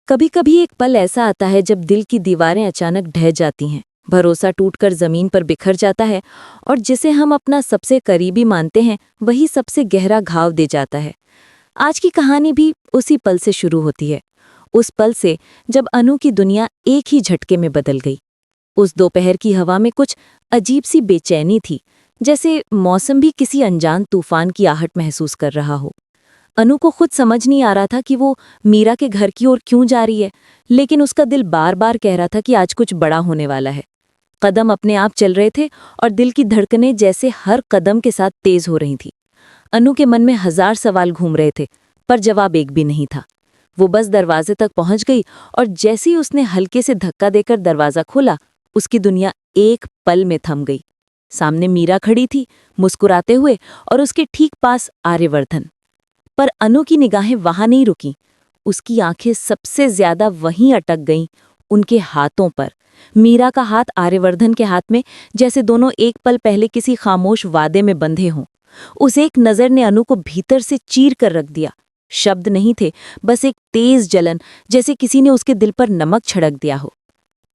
कभी कभी एक पल ऐसा आता है जब दिल की दीवारें अचानक ढह जाती हैं, भरोसा टूटकर जमीन पर बिखर जाता है और जिसे हम अपना सबसे करीबी मानते हैं वही सबसे गहरा घाव दे जाता है। आज की कहानी भी उसी पल से शुरू होती है, उस पल से जब अनु की दुनिया एक ही झटके में बदल गई। उस दोपहर की हवा में कुछ अजीब सी बेचैनी थी, जैसे मौसम भी किसी अनजान तूफान की आहट महसूस कर रहा हो। अनु को खुद समझ नहीं आ रहा था कि वो मीरा के घर की ओर क्यों जा रही है, लेकिन उसका दिल बार बार कह रहा था कि आज कुछ बड़ा होने वाला है। कदम अपने आप चल रहे थे और दिल की धड़कनें जैसे हर कदम के साथ तेज हो रही थी। अनु के मन में हजार सवाल घूम रहे थे, पर जवाब एक भी नहीं था। वो बस दरवाजे तक पहुंच गई और जैसे ही उसने हल्के से धक्का देकर दरवाजा खोला, उसकी दुनिया एक पल में थम गई। सामने मीरा खड़ी थी, मुस्कुराते हुए, और उसके ठीक पास आर्यवर्धन। पर अनु की निगाहें वहां नहीं रुकीं। उसकी आंखें सबसे ज्यादा वहीं अटक गईं, उनके हाथों पर। मीरा का हाथ आर्यवर्धन के हाथ में, जैसे दोनों एक पल पहले किसी खामोश वादे में बंधे हों। उस एक नजर ने अनु को भीतर से चीर कर रख दिया। शब्द नहीं थे, बस एक तेज जलन, जैसे किसी ने उसके दिल पर नमक छिड़क दिया हो।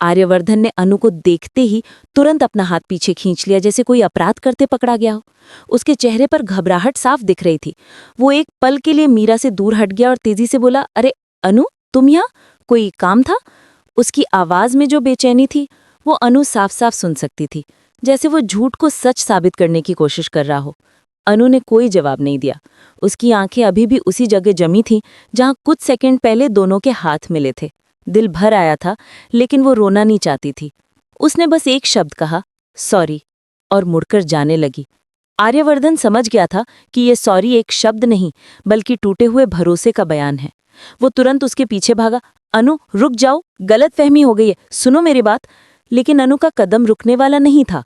आर्यवर्धन ने अनु को देखते ही तुरंत अपना हाथ पीछे खींच लिया, जैसे कोई अपराध करते पकड़ा गया हो। उसके चेहरे पर घबराहट साफ दिख रही थी। वो एक पल के लिए मीरा से दूर हट गया और तेजी से बोला, अरे अनु, तुम यहाँ? कोई काम था? उसकी आवाज में जो बेचैनी थी वो अनु साफ साफ सुन सकती थी, जैसे वो झूठ को सच साबित करने की कोशिश कर रहा हो। अनु ने कोई जवाब नहीं दिया। उसकी आंखें अभी भी उसी जगह जमी थीं जहां कुछ सेकंड पहले दोनों के हाथ मिले थे। दिल भर आया था, लेकिन वो रोना नहीं चाहती थी। उसने बस एक शब्द कहा, सॉरी, और मुड़कर जाने लगी। आर्यवर्धन समझ गया था कि ये सॉरी एक शब्द नहीं, बल्कि टूटे हुए भरोसे का बयान है। वो तुरंत उसके पीछे भागा। अनु, रुक जाओ, गलतफहमी हो गई है, सुनो मेरी बात। लेकिन अनु का कदम रुकने वाला नहीं था।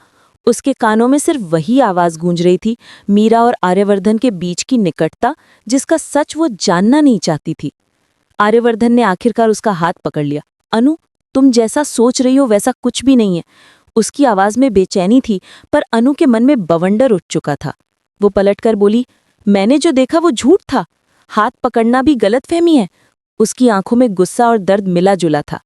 उसके कानों में सिर्फ वही आवाज गूंज रही थी, मीरा और आर्यवर्धन के बीच की निकटता, जिसका सच वो जानना नहीं चाहती थी। आर्यवर्धन ने आखिरकार उसका हाथ पकड़ लिया। अनु, तुम जैसा सोच रही हो वैसा कुछ भी नहीं है। उसकी आवाज में बेचैनी थी, पर अनु के मन में बवंडर उठ चुका था। वो पलटकर बोली, मैंने जो देखा वो झूठ था। हाथ पकड़ना भी गलतफहमी है। उसकी आंखों में गुस्सा और दर्द मिला जुला था।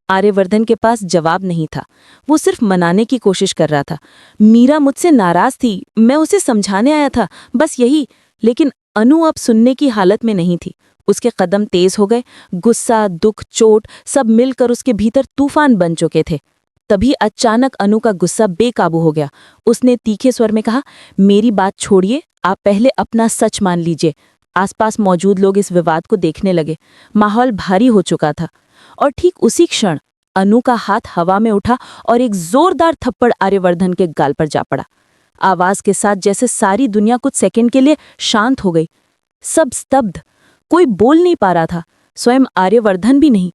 आर्यवर्धन के पास जवाब नहीं था। वो सिर्फ मनाने की कोशिश कर रहा था। मीरा मुझसे नाराज थी, मैं उसे समझाने आया था, बस यही। लेकिन अनु अब सुनने की हालत में नहीं थी। उसके कदम तेज हो गए। गुस्सा, दुख, चोट सब मिलकर उसके भीतर तूफान बन चुके थे। तभी अचानक अनु का गुस्सा बेकाबू हो गया। उसने तीखे स्वर में कहा, मेरी बात छोड़िए, आप पहले अपना सच मान लीजिए। आसपास मौजूद लोग इस विवाद को देखने लगे। माहौल भारी हो चुका था। और ठीक उसी क्षण अनु का हाथ हवा में उठा और एक जोरदार थप्पड़ आर्यवर्धन के गाल पर जा पड़ा। आवाज के साथ जैसे सारी दुनिया कुछ सेकंड के लिए शांत हो गई। सब स्तब्ध। कोई बोल नहीं पा रहा था, स्वयं आर्यवर्धन भी नहीं।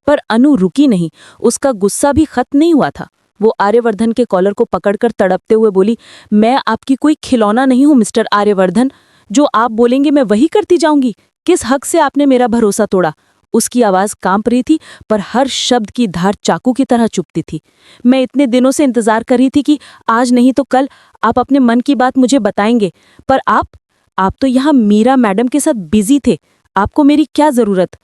पर अनु रुकी नहीं। उसका गुस्सा भी खत्म नहीं हुआ था। वो आर्यवर्धन के कॉलर को पकड़कर तड़पते हुए बोली, मैं आपकी कोई खिलौना नहीं हूं मिस्टर आर्यवर्धन। जो आप बोलेंगे मैं वही करती जाऊंगी। किस हक से आपने मेरा भरोसा तोड़ा? उसकी आवाज कांप रही थी, पर हर शब्द की धार चाकू की तरह चुभती थी। मैं इतने दिनों से इंतजार कर रही थी कि आज नहीं तो कल आप अपने मन की बात मुझे बताएंगे। पर आप तो यहाँ मीरा मैडम के साथ बिजी थे। आपको मेरी क्या जरूरत?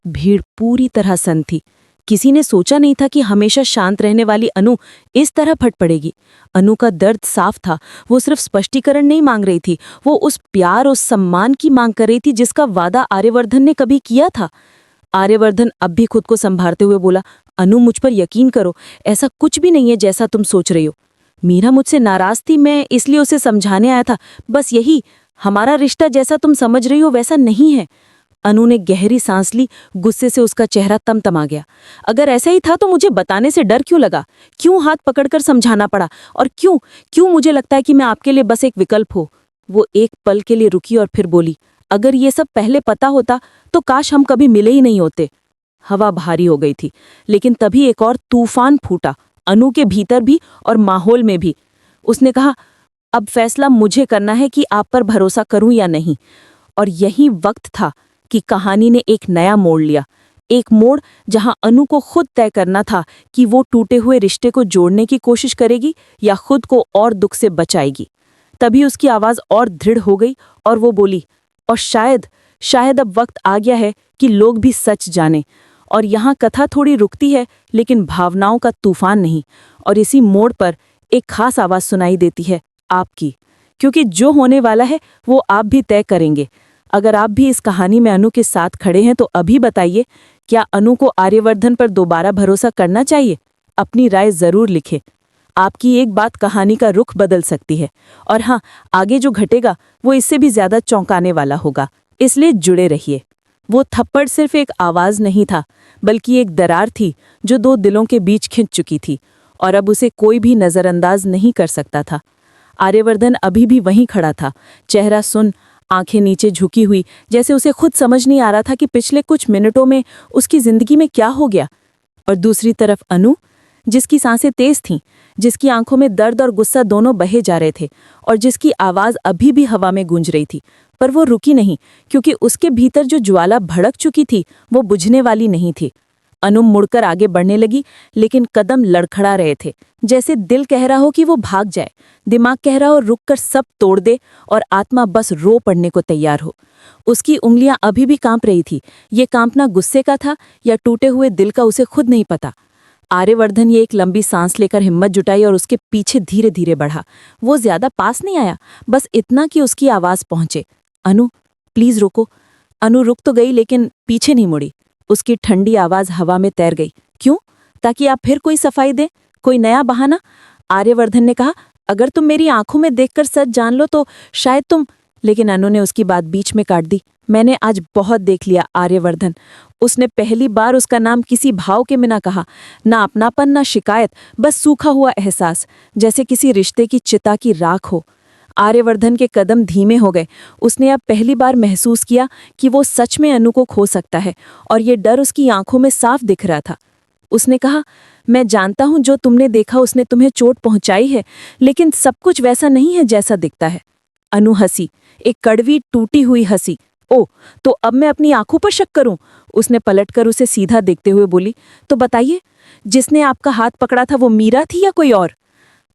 भीड़ पूरी तरह सन्न थी। किसी ने सोचा नहीं था कि हमेशा शांत रहने वाली अनु इस तरह फट पड़ेगी। अनु का दर्द साफ था। वो सिर्फ स्पष्टीकरण नहीं मांग रही थी, वो उस प्यार और सम्मान की मांग कर रही थी जिसका वादा आर्यवर्धन ने कभी किया था। आर्यवर्धन अब भी खुद को संभालते हुए बोला, अनु, मुझ पर यकीन करो, ऐसा कुछ भी नहीं है जैसा तुम सोच रही हो। मीरा मुझसे नाराज थी, मैं इसलिए उसे समझाने आया था, बस यही। हमारा रिश्ता जैसा तुम समझ रही हो वैसा नहीं है। अनु ने गहरी सांस ली। गुस्से से उसका चेहरा तमतमा गया। अगर ऐसा ही था तो मुझे बताने से डर क्यों लगा? क्यों हाथ पकड़कर समझाना पड़ा? और क्यों क्यों मुझे लगता है कि मैं आपके लिए बस एक विकल्प हो? वो एक पल के लिए रुकी और फिर बोली, अगर ये सब पहले पता होता तो काश हम कभी मिले ही नहीं होते। हवा भारी हो गई थी, लेकिन तभी एक और तूफान फूटा, अनु के भीतर भी और माहौल में भी। उसने कहा, अब फैसला मुझे करना है कि आप पर भरोसा करूं या नहीं। और यही वक्त था कि कहानी ने एक नया मोड़ लिया। एक मोड़ जहां अनु को खुद तय करना था कि वो टूटे हुए रिश्ते को जोड़ने की कोशिश करेगी या खुद को और दुख से बचाएगी। तभी उसकी आवाज और दृढ़ हो गई और वो बोली, और शायद अब वक्त आ गया है कि लोग भी सच जाने। और यहाँ कथा थोड़ी रुकती है, लेकिन भावनाओं का तूफान नहीं। और इसी मोड़ पर एक खास आवाज़ सुनाई देती है, आपकी। क्योंकि जो होने वाला है वो आप भी तय करेंगे। अगर आप भी इस कहानी में अनु के साथ खड़े हैं तो अभी बताइए, क्या अनु को आर्यवर्धन पर दोबारा भरोसा करना चाहिए? अपनी राय ज़रूर लिखें। आपकी एक बात कहानी का रुख बदल सकती है। और हाँ, आगे जो घटेगा वो इससे भी ज़्यादा चौंकाने वाला होगा, इसलिए जुड़े रहिए। वो थप्पड़ सिर्फ एक आवाज़ नहीं था, बल्कि एक दरार थी जो दो दिलों के बीच खिंच चुकी थी, और अब उसे कोई भी नज़रअंदाज नहीं कर सकता था। आर्यवर्धन अभी भी वहीं खड़ा था, चेहरा सुन्न, आंखें नीचे झुकी हुई, जैसे उसे खुद समझ नहीं आ रहा था कि पिछले कुछ मिनटों में उसकी जिंदगी में क्या हो गया। और दूसरी तरफ अनु, जिसकी सांसें तेज थीं, जिसकी आंखों में दर्द और गुस्सा दोनों बहे जा रहे थे, और जिसकी आवाज़ अभी भी हवा में गूंज रही थी। पर वो रुकी नहीं, क्योंकि उसके भीतर जो ज्वाला भड़क चुकी थी वो बुझने वाली नहीं थी। अनु मुड़कर आगे बढ़ने लगी, लेकिन कदम लड़खड़ा रहे थे, जैसे दिल कह रहा हो कि वो भाग जाए, दिमाग कह रहा हो रुक कर सब तोड़ दे, और आत्मा बस रो पड़ने को तैयार हो। उसकी उंगलियां अभी भी कांप रही थी। ये कांपना गुस्से का था या टूटे हुए दिल का, उसे खुद नहीं पता। आर्यवर्धन ये एक लंबी सांस लेकर हिम्मत जुटाई और उसके पीछे धीरे धीरे बढ़ा। वो ज्यादा पास नहीं आया, बस इतना कि उसकी आवाज़ पहुंचे, अनु प्लीज रुको। अनु रुक तो गई, लेकिन पीछे नहीं मुड़ी। उसकी ठंडी आवाज़ हवा में तैर गई। क्यों? ताकि आप फिर कोई सफाई दें, कोई नया बहाना? आर्यवर्धन ने कहा, अगर तुम मेरी आंखों में देखकर सच जान लो तो शायद तुम। लेकिन अनु ने उसकी बात बीच में काट दी। मैंने आज बहुत देख लिया आर्यवर्धन। उसने पहली बार उसका नाम किसी भाव के बिना कहा, ना अपनापन ना शिकायत, बस सूखा हुआ एहसास, जैसे किसी रिश्ते की चिता की राख हो। आर्यवर्धन के कदम धीमे हो गए। उसने अब पहली बार महसूस किया कि वो सच में अनु को खो सकता है, और ये डर उसकी आंखों में साफ दिख रहा था। उसने कहा, मैं जानता हूं जो तुमने देखा उसने तुम्हें चोट पहुंचाई है, लेकिन सब कुछ वैसा नहीं है जैसा दिखता है। अनु हंसी, एक कड़वी टूटी हुई हंसी। ओ, तो अब मैं अपनी आंखों पर शक करूं? उसने पलटकर उसे सीधा देखते हुए बोली, तो बताइए, जिसने आपका हाथ पकड़ा था वो मीरा थी या कोई और?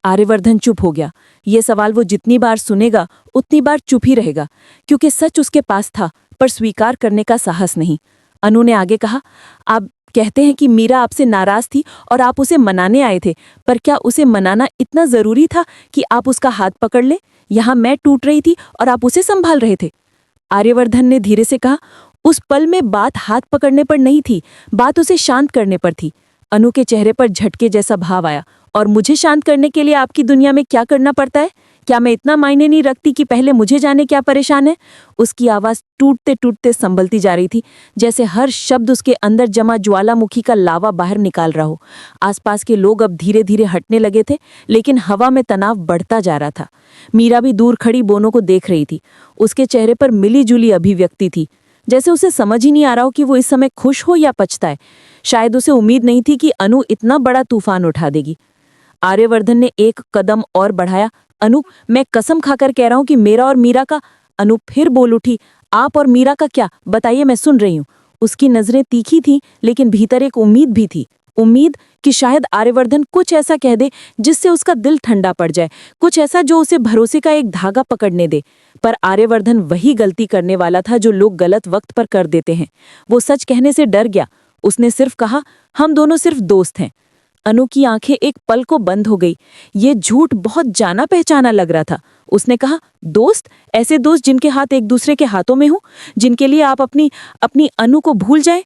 आर्यवर्धन चुप हो गया। ये सवाल वो जितनी बार सुनेगा उतनी बार चुप ही रहेगा, क्योंकि सच उसके पास था, पर स्वीकार करने का साहस नहीं। अनु ने आगे कहा, आप कहते हैं कि मीरा आपसे नाराज थी और आप उसे मनाने आए थे, पर क्या उसे मनाना इतना जरूरी था कि आप उसका हाथ पकड़ ले? यहाँ मैं टूट रही थी और आप उसे संभाल रहे थे। आर्यवर्धन ने धीरे से कहा, उस पल में बात हाथ पकड़ने पर नहीं थी, बात उसे शांत करने पर थी। अनु के चेहरे पर झटके जैसा भाव आया। और मुझे शांत करने के लिए आपकी दुनिया में क्या करना पड़ता है? क्या मैं इतना मायने नहीं रखती कि पहले मुझे जाने क्या परेशान है? उसकी आवाज़ टूटते टूटते संभलती जा रही थी, जैसे हर शब्द उसके अंदर जमा ज्वालामुखी का लावा बाहर निकाल रहा हो। आसपास के लोग अब धीरे धीरे हटने लगे थे, लेकिन हवा में तनाव बढ़ता जा रहा था। मीरा भी दूर खड़ी बोनों को देख रही थी। उसके चेहरे पर मिली जुली अभिव्यक्ति थी, जैसे उसे समझ ही नहीं आ रहा हो कि वो इस समय खुश हो या पछताए। शायद उसे उम्मीद नहीं थी कि अनु इतना बड़ा तूफान उठा देगी। आर्यवर्धन ने एक कदम और बढ़ाया। अनु, मैं कसम खाकर कह रहा हूं कि मेरा और मीरा का। अनु फिर बोल उठी, आप और मीरा का क्या? बताइए, मैं सुन रही हूं। उसकी नजरें तीखी थीं, लेकिन भीतर एक उम्मीद भी थी। उम्मीद कि शायद आर्यवर्धन कुछ ऐसा कह दे जिससे उसका दिल ठंडा पड़ जाए, कुछ ऐसा जो उसे भरोसे का एक धागा पकड़ने दे। पर आर्यवर्धन वही गलती करने वाला था जो लोग गलत वक्त पर कर देते हैं। वो सच कहने से डर गया। उसने सिर्फ कहा, हम दोनों सिर्फ दोस्त हैं। अनु की आंखें एक पल को बंद हो गई। ये झूठ बहुत जाना पहचाना लग रहा था। उसने कहा, दोस्त? ऐसे दोस्त जिनके हाथ एक दूसरे के हाथों में हो, जिनके लिए आप अपनी अपनी अनु को भूल जाएं?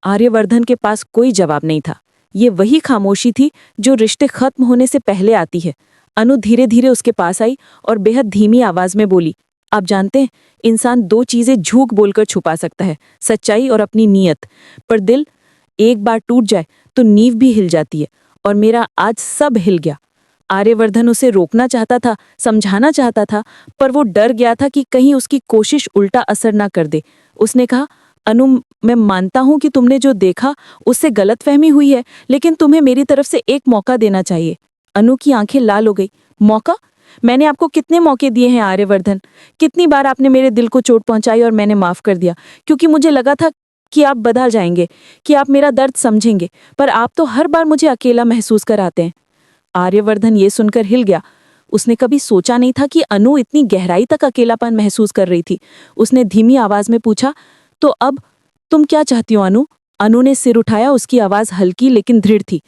आर्यवर्धन के पास कोई जवाब नहीं था। ये वही खामोशी थी जो रिश्ते खत्म होने से पहले आती है। अनु धीरे धीरे उसके पास आई और बेहद धीमी आवाज में बोली, आप जानते हैं, इंसान दो चीजें झूठ बोलकर छुपा सकता है, सच्चाई और अपनी नीयत। पर दिल एक बार टूट जाए तो नींव भी हिल जाती है, और मेरा आज सब हिल गया। आर्यवर्धन उसे रोकना चाहता था, समझाना चाहता था, पर वो डर गया था कि कहीं उसकी कोशिश उल्टा असर ना कर दे। उसने कहा, अनु, मैं मानता हूं कि तुमने जो देखा उससे गलतफहमी हुई है, लेकिन तुम्हें मेरी तरफ से एक मौका देना चाहिए। अनु की आंखें लाल हो गई। मौका? मैंने आपको कितने मौके दिए हैं आर्यवर्धन? कितनी बार आपने मेरे दिल को चोट पहुंचाई और मैंने माफ कर दिया, क्योंकि मुझे लगा था कि आप बदल जाएंगे, कि आप मेरा दर्द समझेंगे, पर आप तो हर बार मुझे अकेला महसूस कराते हैं। आर्यवर्धन ये सुनकर हिल गया। उसने कभी सोचा नहीं था कि अनु इतनी गहराई तक अकेलापन महसूस कर रही थी। उसने धीमी आवाज में पूछा, तो अब तुम क्या चाहती हो अनु? अनु ने सिर उठाया, उसकी आवाज़ हल्की लेकिन दृढ़ थी।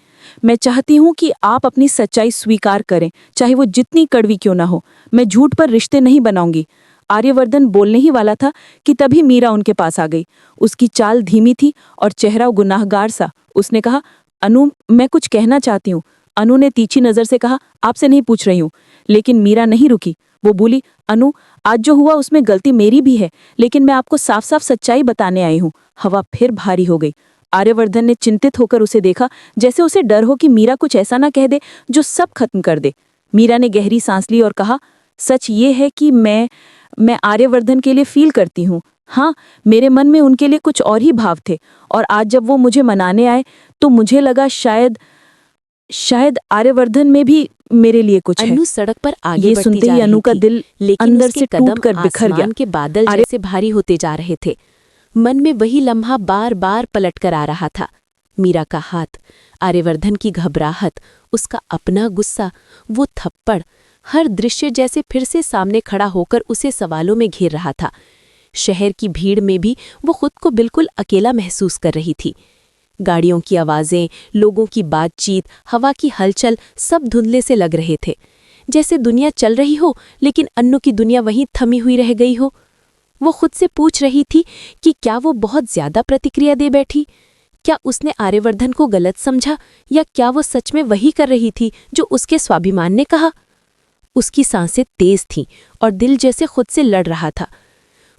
मैं चाहती हूँ कि आप अपनी सच्चाई स्वीकार करें, चाहे वो जितनी कड़वी क्यों ना हो। मैं झूठ पर रिश्ते नहीं बनाऊंगी। आर्यवर्धन बोलने ही वाला था कि तभी मीरा उनके पास आ गई। उसकी चाल धीमी थी और चेहरा गुनाहगार सा। उसने कहा, अनु, मैं कुछ कहना चाहती हूँ। अनु ने तीखी नज़र से कहा, आपसे नहीं पूछ रही हूँ। लेकिन मीरा नहीं रुकी। वो बोली, अनु, आज जो हुआ उसमें गलती मेरी भी है, लेकिन मैं आपको साफ साफ सच्चाई बताने आई हूँ। हवा फिर भारी हो गई। आर्यवर्धन ने चिंतित होकर उसे देखा, जैसे उसे डर हो कि मीरा कुछ ऐसा ना कह दे जो सब खत्म कर दे। मीरा ने गहरी सांस ली और कहा, सच ये है कि मैं आर्यवर्धन के लिए फील करती हूँ। हाँ, मेरे मन में उनके लिए कुछ और ही भाव थे, और आज जब वो मुझे मनाने आए तो मुझे लगा शायद आर्यवर्धन में भी मेरे लिए कुछ है। अनु सड़क पर आगे ये बढ़ती सुनते जा ही रही अनु का थी, दिल लेकिन अंदर उसके से कदम टूटकर बिखर गया। आसमान के बादल जैसे भारी होते जा रहे थे। मन में वही लम्हा बार बार पलट कर आ रहा था। मीरा का हाथ, आर्यवर्धन की घबराहट, उसका अपना गुस्सा, वो थप्पड़, हर दृश्य जैसे फिर से सामने खड़ा होकर उसे सवालों में घेर रहा था। शहर की भीड़ में भी वो खुद को बिल्कुल अकेला महसूस कर रही थी। गाड़ियों की आवाज़ें, लोगों की बातचीत, हवा की हलचल सब धुंधले से लग रहे थे। जैसे दुनिया चल रही हो, लेकिन अन्नू की दुनिया वहीं थमी हुई रह गई हो। वो खुद से पूछ रही थी कि क्या वो बहुत ज्यादा प्रतिक्रिया दे बैठी? क्या उसने आर्यवर्धन को गलत समझा, या क्या वो सच में वही कर रही थी जो उसके स्वाभिमान ने कहा? उसकी सांसें तेज थीं और दिल जैसे खुद से लड़ रहा था।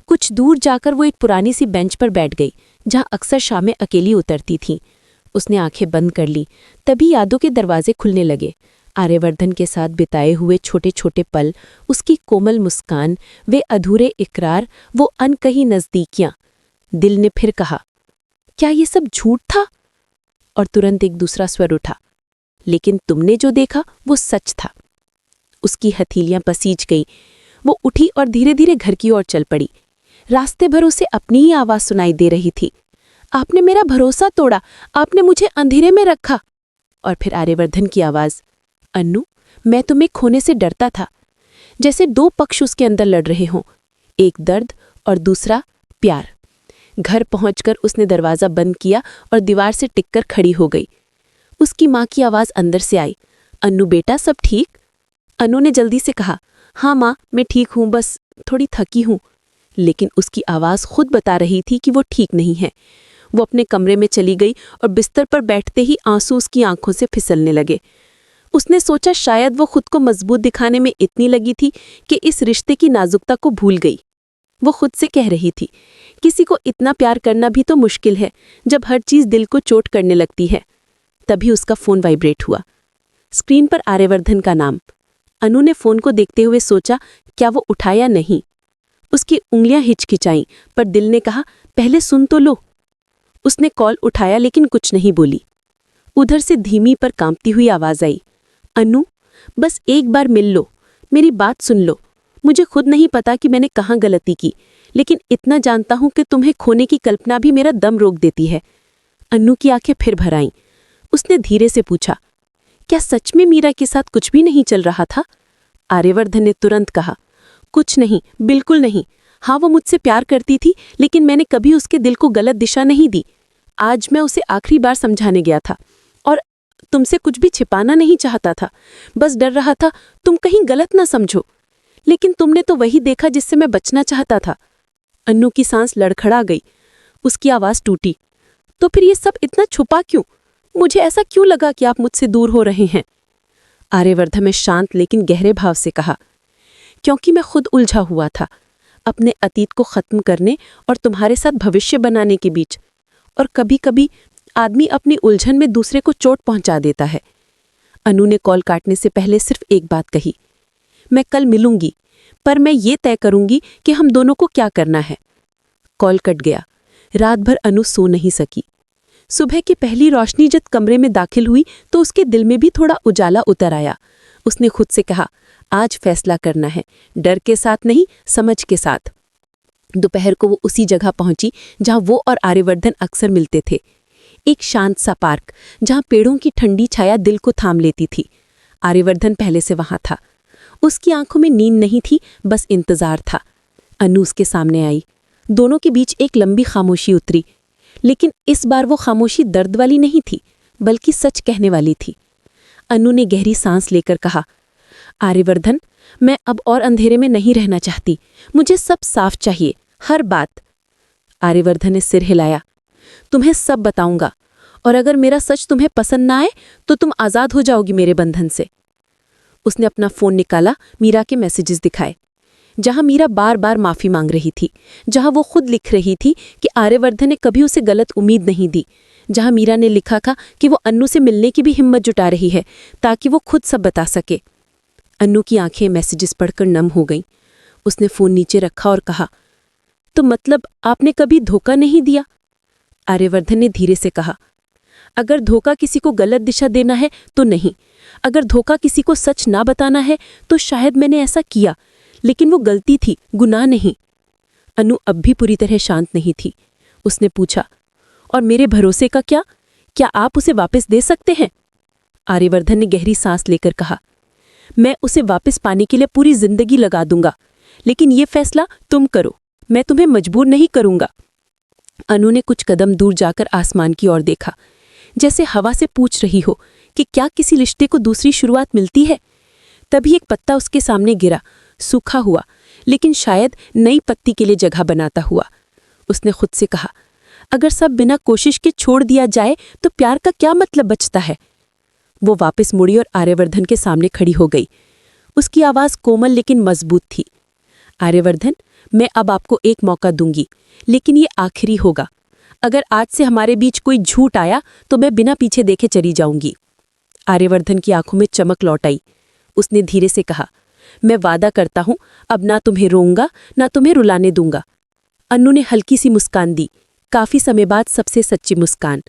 कुछ दूर जाकर वो एक पुरानी सी बेंच पर बैठ गई, जहां अक्सर शामें अकेली उतरती थीं। उसने आंखें बंद कर ली। तभी यादों के दरवाजे खुलने लगे। आर्यवर्धन के साथ बिताए हुए छोटे छोटे पल, उसकी कोमल मुस्कान, वे अधूरे इकरार, वो अनकही नज़दीकियां। दिल ने फिर कहा, क्या ये सब झूठ था? और तुरंत एक दूसरा स्वर उठा, लेकिन तुमने जो देखा वो सच था। उसकी हथेलियां पसीज गई। वो उठी और धीरे धीरे घर की ओर चल पड़ी। रास्ते भर उसे अपनी ही आवाज सुनाई दे रही थी, आपने मेरा भरोसा तोड़ा, आपने मुझे अंधेरे में रखा। और फिर आर्यवर्धन की आवाज, अन्नू, मैं तुम्हें खोने से डरता था। जैसे दो पक्ष उसके अंदर लड़ रहे हों, एक दर्द और दूसरा प्यार। घर पहुंचकर उसने दरवाज़ा बंद किया और दीवार से टिककर खड़ी हो गई। उसकी माँ की आवाज़ अंदर से आई, अन्नू बेटा, सब ठीक? अनु ने जल्दी से कहा, हाँ माँ, मैं ठीक हूँ, बस थोड़ी थकी हूँ। लेकिन उसकी आवाज़ खुद बता रही थी कि वो ठीक नहीं है। वो अपने कमरे में चली गई और बिस्तर पर बैठते ही आंसू उसकी आंखों से फिसलने लगे। उसने सोचा शायद वो खुद को मजबूत दिखाने में इतनी लगी थी कि इस रिश्ते की नाजुकता को भूल गई। वो खुद से कह रही थी, किसी को इतना प्यार करना भी तो मुश्किल है जब हर चीज़ दिल को चोट करने लगती है। तभी उसका फ़ोन वाइब्रेट हुआ। स्क्रीन पर आर्यवर्धन का नाम। अनु ने फ़ोन को देखते हुए सोचा, क्या वो उठाया? नहीं। उसकी उंगलियां हिचकिचाईं, पर दिल ने कहा, पहले सुन तो लो। उसने कॉल उठाया लेकिन कुछ नहीं बोली। उधर से धीमी पर कांपती हुई आवाज़ आई, अनु, बस एक बार मिल लो, मेरी बात सुन लो। मुझे खुद नहीं पता कि मैंने कहाँ गलती की, लेकिन इतना जानता हूं कि तुम्हें खोने की कल्पना भी मेरा दम रोक देती है। अन्नू की आंखें फिर भर आईं। उसने धीरे से पूछा, क्या सच में मीरा के साथ कुछ भी नहीं चल रहा था? आर्यवर्धन ने तुरंत कहा, कुछ नहीं, बिल्कुल नहीं। हाँ, वो मुझसे प्यार करती थी, लेकिन मैंने कभी उसके दिल को गलत दिशा नहीं दी। आज मैं उसे आखिरी बार समझाने गया था और तुमसे कुछ भी छिपाना नहीं चाहता था। बस डर रहा था तुम कहीं गलत ना समझो। लेकिन तुमने तो वही देखा जिससे मैं बचना चाहता था। अन्नू की सांस लड़खड़ा गई। उसकी आवाज़ टूटी, तो फिर ये सब इतना छुपा क्यों? मुझे ऐसा क्यों लगा कि आप मुझसे दूर हो रहे हैं? आर्यवर्धन ने शांत लेकिन गहरे भाव से कहा, क्योंकि मैं खुद उलझा हुआ था, अपने अतीत को ख़त्म करने और तुम्हारे साथ भविष्य बनाने के बीच। और कभी कभी आदमी अपनी उलझन में दूसरे को चोट पहुंचा देता है। अनु ने कॉल काटने से पहले सिर्फ एक बात कही, मैं कल मिलूंगी, पर मैं ये तय करूंगी कि हम दोनों को क्या करना है। कॉल कट गया। रात भर अनु सो नहीं सकी। सुबह की पहली रोशनी जब कमरे में दाखिल हुई तो उसके दिल में भी थोड़ा उजाला उतर आया। उसने खुद से कहा, आज फैसला करना है, डर के साथ नहीं, समझ के साथ। दोपहर को वो उसी जगह पहुंची जहां वो और आर्यवर्धन अक्सर मिलते थे। एक शांत सा पार्क जहां पेड़ों की ठंडी छाया दिल को थाम लेती थी। आर्यवर्धन पहले से वहां था। उसकी आंखों में नींद नहीं थी, बस इंतजार था। अनु उसके सामने आई। दोनों के बीच एक लंबी खामोशी उतरी। लेकिन इस बार वो खामोशी दर्द वाली नहीं थी, बल्कि सच कहने वाली थी। अनु ने गहरी सांस लेकर कहा, आर्यवर्धन, मैं अब और अंधेरे में नहीं रहना चाहती। मुझे सब साफ चाहिए, हर बात। आर्यवर्धन ने सिर हिलाया। तुम्हें सब बताऊंगा, और अगर मेरा सच तुम्हें पसंद ना आए तो तुम आज़ाद हो जाओगी मेरे बंधन से। उसने अपना फ़ोन निकाला, मीरा के मैसेजेस दिखाए, जहां मीरा बार बार माफ़ी मांग रही थी, जहां वो खुद लिख रही थी कि आर्यवर्धन ने कभी उसे गलत उम्मीद नहीं दी, जहां मीरा ने लिखा था कि वो अन्नू से मिलने की भी हिम्मत जुटा रही है ताकि वो खुद सब बता सके। अन्नू की आंखें मैसेजेस पढ़कर नम हो गईं। उसने फ़ोन नीचे रखा और कहा, तो मतलब आपने कभी धोखा नहीं दिया? आर्यवर्धन ने धीरे से कहा, अगर धोखा किसी को गलत दिशा देना है तो नहीं, अगर धोखा किसी को सच ना बताना है तो शायद मैंने ऐसा किया, लेकिन वो गलती थी, गुनाह नहीं। अनु अब भी पूरी तरह शांत नहीं थी। उसने पूछा, और मेरे भरोसे का क्या आप उसे वापस दे सकते हैं? आर्यवर्धन ने गहरी सांस लेकर कहा, मैं उसे वापस पाने के लिए पूरी जिंदगी लगा दूंगा, लेकिन ये फैसला तुम करो, मैं तुम्हें मजबूर नहीं करूंगा। अनु ने कुछ कदम दूर जाकर आसमान की ओर देखा, जैसे हवा से पूछ रही हो कि क्या किसी रिश्ते को दूसरी शुरुआत मिलती है। तभी एक पत्ता उसके सामने गिरा, सूखा हुआ, लेकिन शायद नई पत्ती के लिए जगह बनाता हुआ। उसने खुद से कहा, अगर सब बिना कोशिश के छोड़ दिया जाए तो प्यार का क्या मतलब बचता है। वो वापस मुड़ी और आर्यवर्धन के सामने खड़ी हो गई। उसकी आवाज़ कोमल लेकिन मजबूत थी। आर्यवर्धन, मैं अब आपको एक मौका दूंगी, लेकिन ये आखिरी होगा। अगर आज से हमारे बीच कोई झूठ आया तो मैं बिना पीछे देखे चली जाऊंगी। आर्यवर्धन की आंखों में चमक लौट आई। उसने धीरे से कहा, मैं वादा करता हूं, अब ना तुम्हें रोऊंगा ना तुम्हें रुलाने दूंगा। अन्नू ने हल्की सी मुस्कान दी, काफी समय बाद सबसे सच्ची मुस्कान।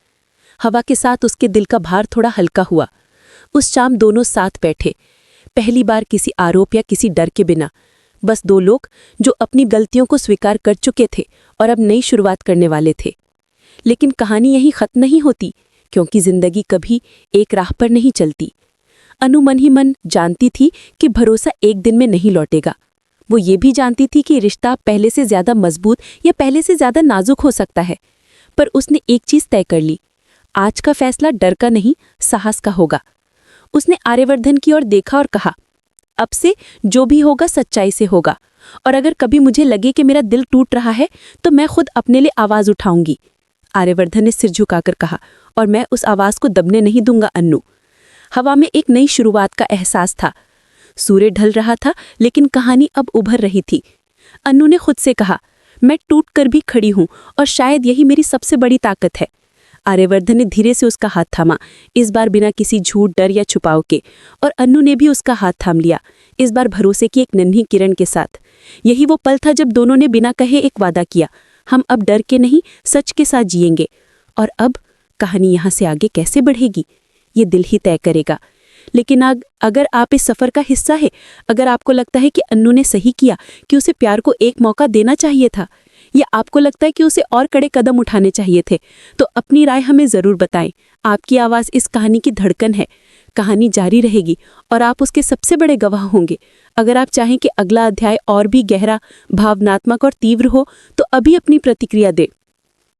हवा के साथ उसके दिल का भार थोड़ा हल्का हुआ। उस शाम दोनों साथ बैठे, पहली बार किसी आरोप या किसी डर के बिना, बस दो लोग जो अपनी गलतियों को स्वीकार कर चुके थे और अब नई शुरुआत करने वाले थे। लेकिन कहानी यहीं खत्म नहीं होती, क्योंकि जिंदगी कभी एक राह पर नहीं चलती। अनु मन ही मन जानती थी कि भरोसा एक दिन में नहीं लौटेगा। वो ये भी जानती थी कि रिश्ता पहले से ज्यादा मजबूत या पहले से ज्यादा नाजुक हो सकता है। पर उसने एक चीज तय कर ली, आज का फैसला डर का नहीं, साहस का होगा। उसने आर्यवर्धन की ओर देखा और कहा, अब से जो भी होगा सच्चाई से होगा, और अगर कभी मुझे लगे कि मेरा दिल टूट रहा है तो मैं खुद अपने लिए आवाज उठाऊंगी। आर्यवर्धन ने सिर झुकाकर कहा, और मैं उस आवाज को दबने नहीं दूंगा अन्नू। हवा में एक नई शुरुआत का एहसास था। सूर्य ढल रहा था, लेकिन कहानी अब उभर रही थी। अन्नू ने खुद से कहा, मैं टूट कर भी खड़ी हूं, और शायद यही मेरी सबसे बड़ी ताकत है। आर्यवर्धन ने धीरे से उसका हाथ थामा, इस बार बिना किसी झूठ, डर या छुपाव के, और अन्नू ने भी उसका हाथ थाम लिया, इस बार भरोसे की एक नन्ही किरण के साथ। यही वो पल था जब दोनों ने बिना कहे एक वादा किया, हम अब डर के नहीं, सच के साथ जिएंगे। और अब कहानी यहाँ से आगे कैसे बढ़ेगी, ये दिल ही तय करेगा। लेकिन अगर आप इस सफ़र का हिस्सा है, अगर आपको लगता है कि अन्नू ने सही किया, कि उसे प्यार को एक मौका देना चाहिए था, या आपको लगता है कि उसे और कड़े कदम उठाने चाहिए थे, तो अपनी राय हमें ज़रूर बताएं। आपकी आवाज़ इस कहानी की धड़कन है। कहानी जारी रहेगी और आप उसके सबसे बड़े गवाह होंगे। अगर आप चाहें कि अगला अध्याय और भी गहरा, भावनात्मक और तीव्र हो, तो अभी अपनी प्रतिक्रिया दें।